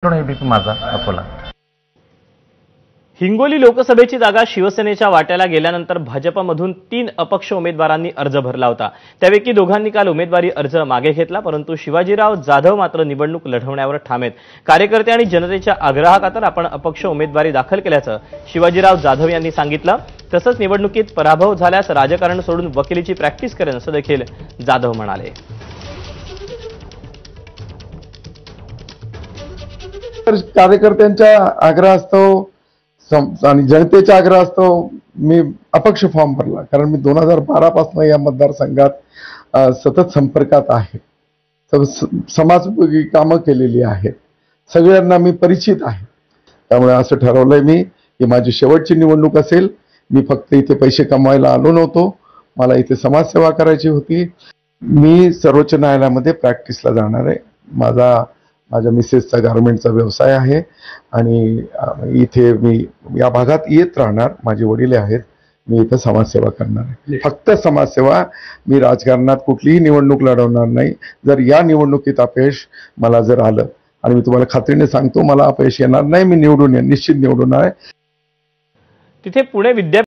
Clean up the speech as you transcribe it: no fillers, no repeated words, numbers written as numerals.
ABP माझा अकोला. हिंगोली लोकसभेची जागा शिवसेनेच्या वाट्याला गेल्यानंतर भाजपमधून 3 अपक्ष उमेदवारांनी अर्ज भरला होता. त्यापैकी दोघांनी काल उमेदवारी अर्ज मागे घेतला, परंतु शिवाजीराव जाधव मात्र निवडणूक लढवण्यावर ठाम आहेत. कार्यकर्ते आणि जनतेच्या आग्रहाखातर आपण अपक्ष उमेदवारी दाखल केल्याचं शिवाजीराव जाधव यांनी सांगितलं. तसंच निवडणुकीत पराभव झाल्यास राजकारण सोडून वकिलीची प्रॅक्टिस करेन असं देखील जाधव म्हणाले. कार्यकर्त्यांच्या आग्रहास्तव आणि जनतेच्या आग्रहास्तव मी अपक्ष फॉर्म भरला, कारण मी 2012 पासून या मतदारसंघात सतत संपर्कात आहे. समाजोपयोगी कामं केलेली आहेत, सगळ्यांना मी परिचित आहे. त्यामुळे असं ठरवलंय मी की माझी शेवटची निवडणूक असेल. मी फक्त इथे पैसे कमवायला आलो नव्हतो, मला इथे समाजसेवा करायची होती. मी सर्वोच्च न्यायालयामध्ये प्रॅक्टिसला जाणार आहे. माझ्या मिसेसचा गारमेंटचा व्यवसाय आहे आणि इथे मी या भागात येत राहणार. माझे वडील आहेत, मी इथं समाजसेवा करणार आहे. फक्त समाजसेवा. मी राजकारणात कुठलीही निवडणूक लढवणार नाही. जर या निवडणुकीत अपयश मला जर आलं, आणि मी तुम्हाला खात्रीने सांगतो मला अपयश येणार नाही, मी निश्चित निवडून आहे. तिथे पुणे विद्यापीठ